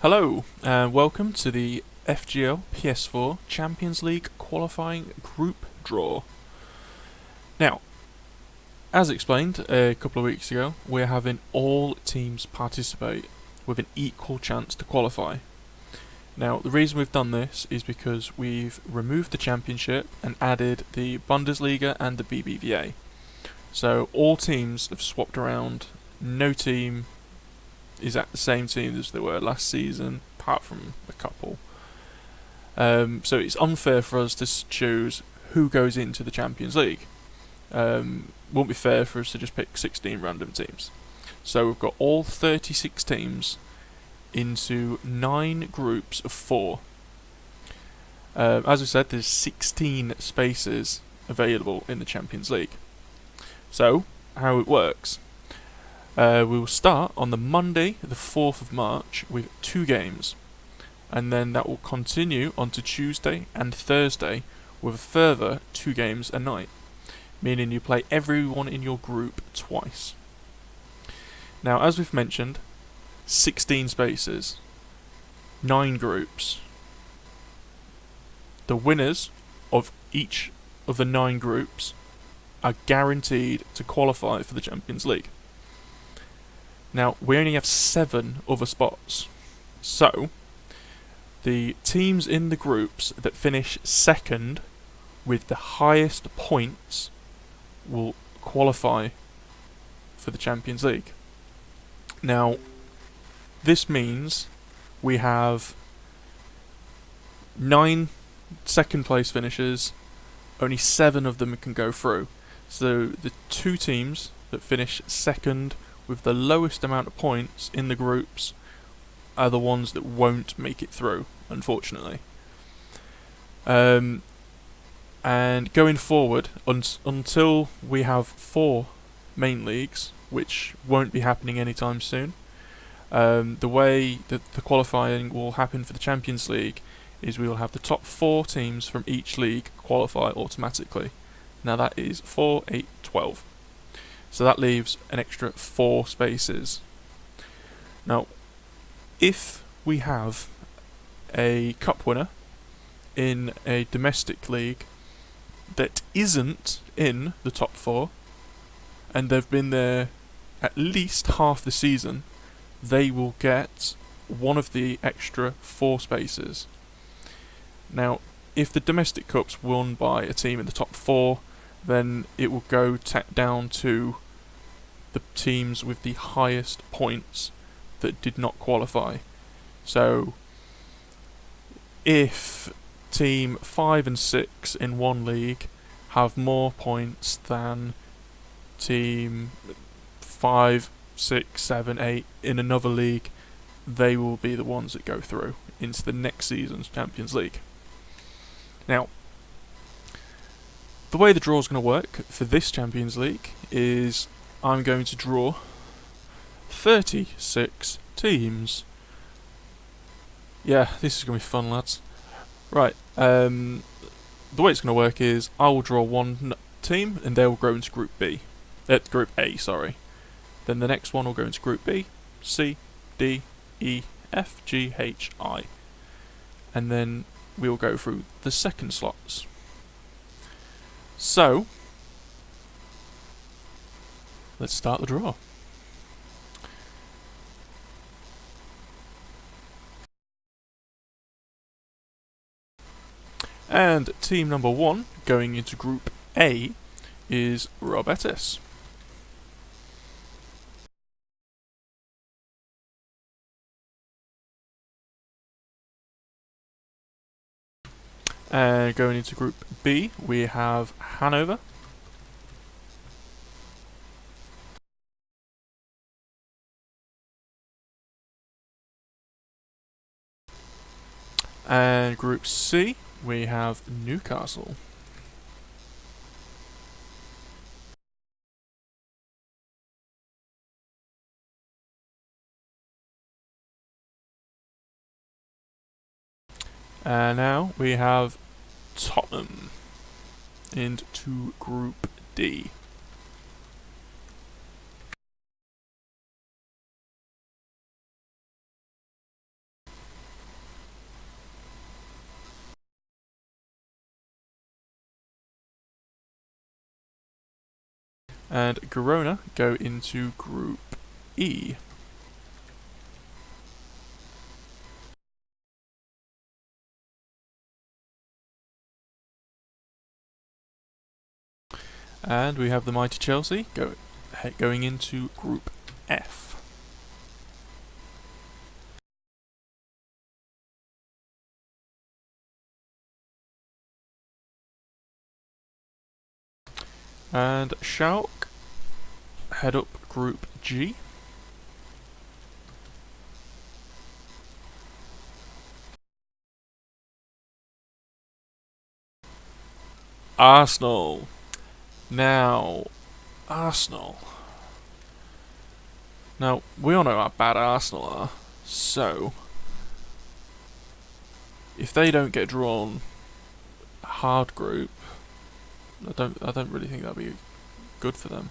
Hello, and welcome to the FGL PS4 Champions League qualifying group draw. Now, as explained a couple of weeks ago, we're having all teams participate with an equal chance to qualify. Now, the reason we've done this is because we've removed the Championship and added the Bundesliga and the BBVA. So all teams have swapped around, no team is at the same team as they were last season, apart from a couple. So it's unfair for us to choose who goes into the Champions League. Won't be fair for us to just pick 16 random teams. So we've got all 36 teams into 9 groups of 4. As we said, there's 16 spaces available in the Champions League. So, how it works. We will start on the Monday, the 4th of March, with 2 games, and then that will continue onto Tuesday and Thursday with a further 2 games a night, meaning you play everyone in your group twice. Now, as we've mentioned, 16 spaces, 9 groups. The winners of each of the 9 groups are guaranteed to qualify for the Champions League. Now, we only have 7 other spots, so the teams in the groups that finish second with the highest points will qualify for the Champions League. Now, this means we have 9 second place finishers, only 7 of them can go through. So the 2 teams that finish second with the lowest amount of points in the groups are the ones that won't make it through, unfortunately. And going forward, until we have 4 main leagues, which won't be happening anytime soon, the way that the qualifying will happen for the Champions League is we will have the top 4 teams from each league qualify automatically. Now that is 4, 8, 12. So that leaves an extra 4 spaces. Now, if we have a cup winner in a domestic league that isn't in the top 4, and they've been there at least half the season, they will get one of the extra 4 spaces. Now, if the domestic cup's won by a team in the top 4, then it will go down to the teams with the highest points that did not qualify. So, if team 5 and 6 in one league have more points than team 5, 6, 7, 8 in another league, they will be the ones that go through into the next season's Champions League. Now, the way the draw is going to work for this Champions League is I'm going to draw 36 teams. Yeah, this is going to be fun, lads. Right, the way it's going to work is I will draw one team and they will go into Group B. Group A, sorry. Then the next one will go into Group B, C, D, E, F, G, H, I. And then we will go through the second slots. So, let's start the draw. And team number 1 going into Group A is Robertus. And going into Group B, we have Hanover. And Group C, we have Newcastle. And now we have Tottenham into Group D. and Girona go into Group E. And we have the mighty Chelsea going into Group F. And Schalke head up Group G. Arsenal. Now, Arsenal. Now, we all know how bad Arsenal are, so if they don't get drawn a hard group, I don't really think that'd be good for them.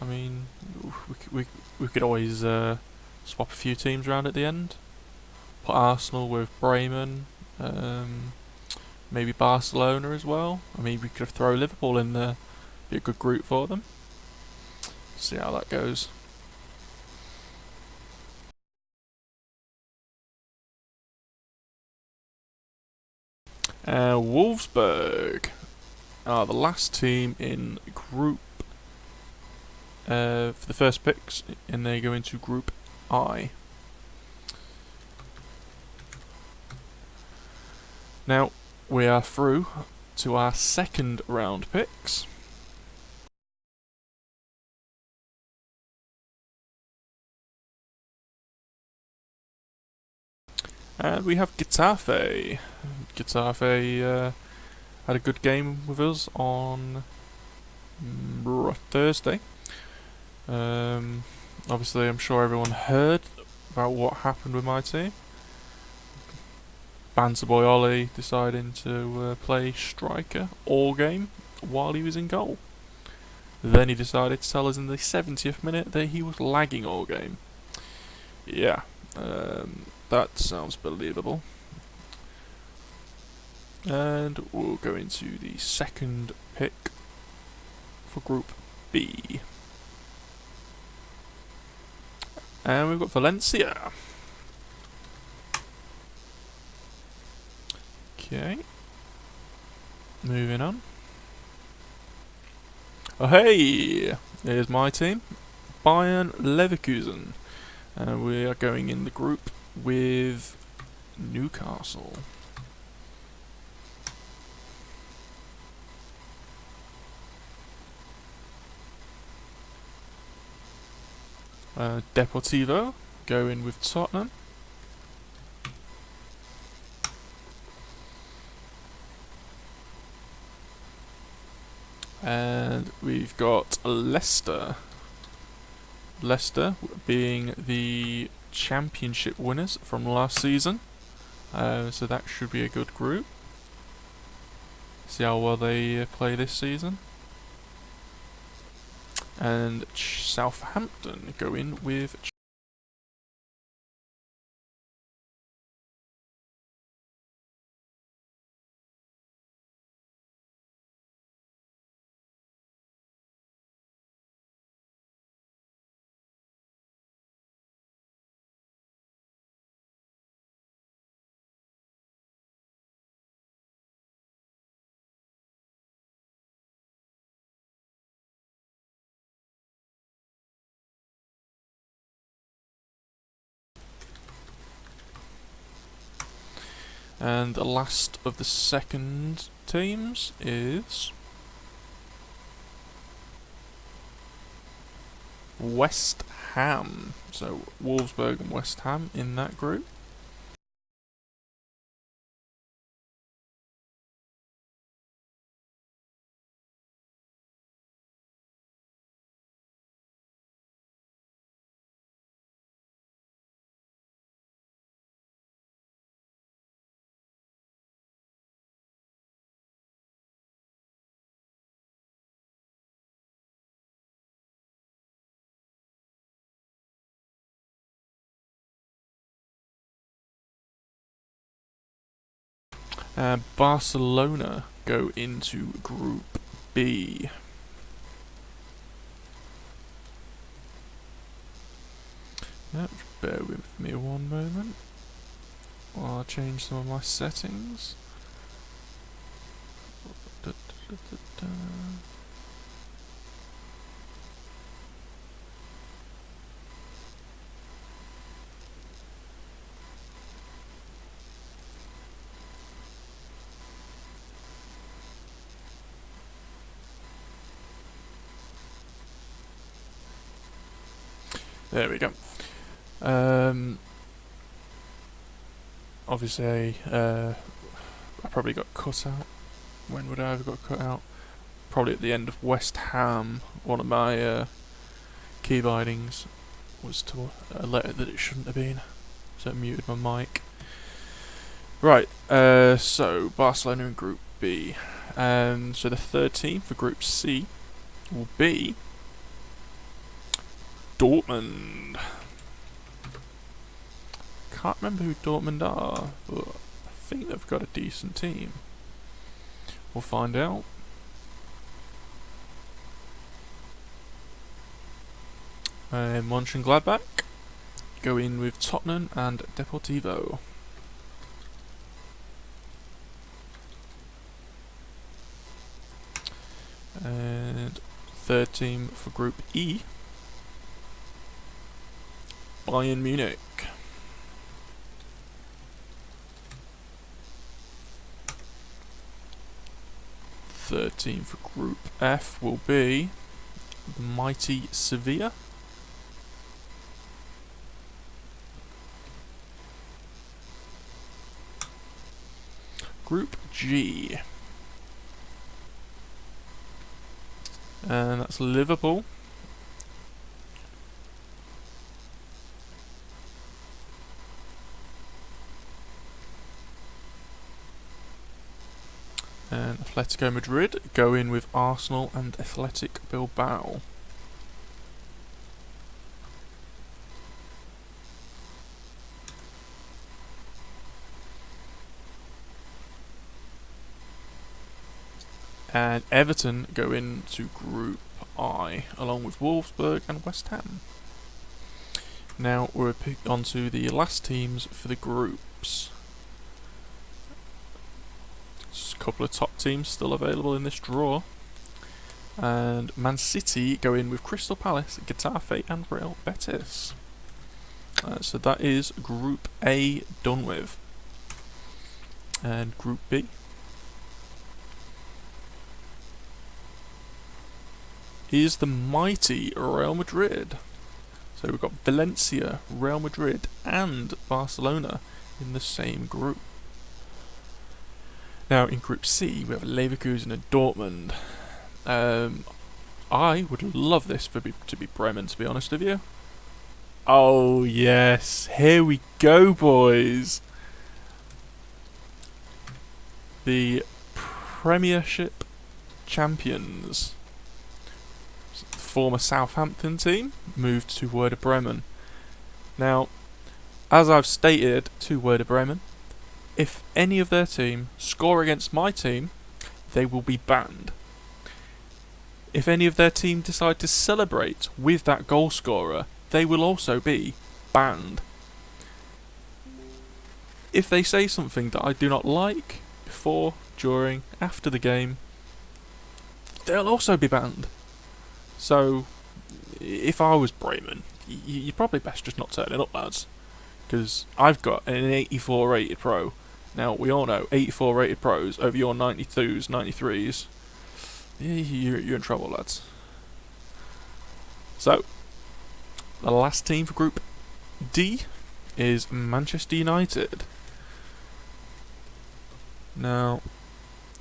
I mean, we could always swap a few teams around at the end. Put Arsenal with Bremen, maybe Barcelona as well. I mean, we could throw Liverpool in there. Be a good group for them. See how that goes. Wolfsburg are the last team in Group for the first picks, and they go into Group I. Now, we are through to our second round picks. And we have Getafe. Getafe had a good game with us on Thursday. Obviously, I'm sure everyone heard about what happened with my team. Banter boy Ollie deciding to play striker all game while he was in goal. Then he decided to tell us in the 70th minute that he was lagging all game. Yeah, that sounds believable. And we'll go into the second pick for Group B. And we've got Valencia. Okay. Moving on. Oh hey! Here's my team. Bayern Leverkusen. And we are going in the group with Newcastle. Deportivo go in with Tottenham. And we've got Leicester. Leicester being the championship winners from last season. So that should be a good group. See how well they play this season. And Southampton go in with and the last of the second teams is West Ham. So Wolfsburg and West Ham in that group. Barcelona go into Group B. Just bear with me one moment while I change some of my settings. Da, da, da, da. There we go. Obviously, I probably got cut out. When would I have got cut out? Probably at the end of West Ham. One of my key bindings was to a letter that it shouldn't have been, so it muted my mic. Right, so Barcelona in Group B. So the third team for Group C will be Dortmund. Can't remember who Dortmund are, but I think they've got a decent team. We'll find out. Mönchengladbach go in with Tottenham and Deportivo. And third team for Group E, Bayern Munich. Third team for Group F will be the mighty Sevilla. Group G, and that's Liverpool. And Atletico Madrid go in with Arsenal and Athletic Bilbao. And Everton go into Group I, along with Wolfsburg and West Ham. Now we're on to the last teams for the groups. Just a couple of top teams still available in this draw. And Man City go in with Crystal Palace, Getafe and Real Betis. So that is Group A done with. And Group B. Is the mighty Real Madrid. So we've got Valencia, Real Madrid and Barcelona in the same group. Now in Group C we have Leverkusen and Dortmund. I would love this to be Bremen, to be honest with you. Oh yes, here we go boys. The Premiership champions. Former Southampton team moved to Werder Bremen. Now, as I've stated to Werder Bremen, if any of their team score against my team, they will be banned. If any of their team decide to celebrate with that goal scorer, they will also be banned. If they say something that I do not like before, during, after the game, they'll also be banned. So, if I was Bremen, you'd probably best just not turn it up, lads. Because I've got an 84 rated pro. Now, we all know 84 rated pros over your 92s, 93s. You're in trouble, lads. So, the last team for Group D is Manchester United. Now,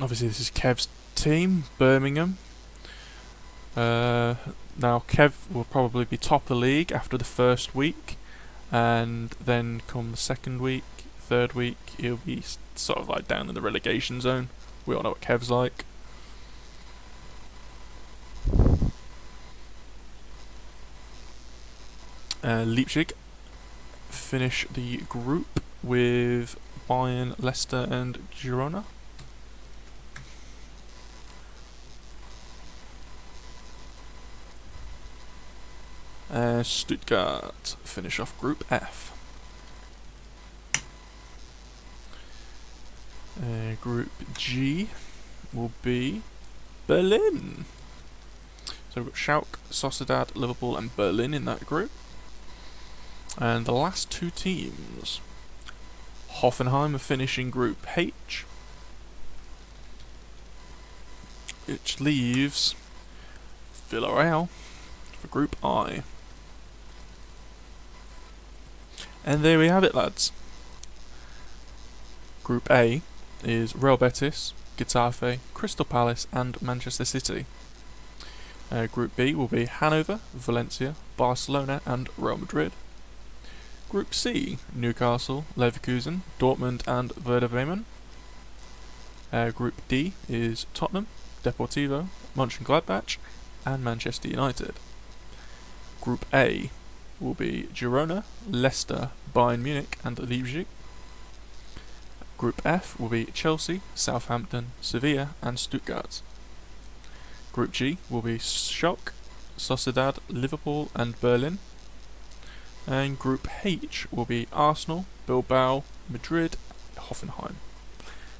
obviously this is Kev's team, Birmingham. Now Kev will probably be top of the league after the first week, and then come the second week, third week, he'll be sort of like down in the relegation zone. We all know what Kev's like. Leipzig finish the group with Bayern, Leicester and Girona. Stuttgart finish off Group F. Group G will be Berlin. So we've got Schalke, Sociedad, Liverpool and Berlin in that group. And the last two teams, Hoffenheim are finishing Group H, which leaves Villarreal for Group I. And there we have it, lads. Group A is Real Betis, Getafe, Crystal Palace and Manchester City. Group B will be Hanover, Valencia, Barcelona and Real Madrid. Group C, Newcastle, Leverkusen, Dortmund and Werder Bremen. Group D is Tottenham, Deportivo, Mönchengladbach and Manchester United. Group A will be Girona, Leicester, Bayern Munich and Leipzig. Group F will be Chelsea, Southampton, Sevilla and Stuttgart. Group G will be Schalke, Sociedad, Liverpool and Berlin. And Group H will be Arsenal, Bilbao, Madrid, Hoffenheim.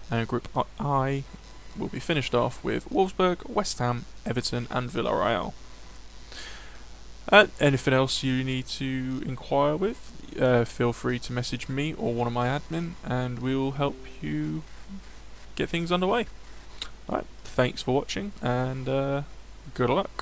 And Group I will be finished off with Wolfsburg, West Ham, Everton and Villarreal. Anything else you need to inquire with, feel free to message me or one of my admin and we'll help you get things underway. Alright, thanks for watching and good luck.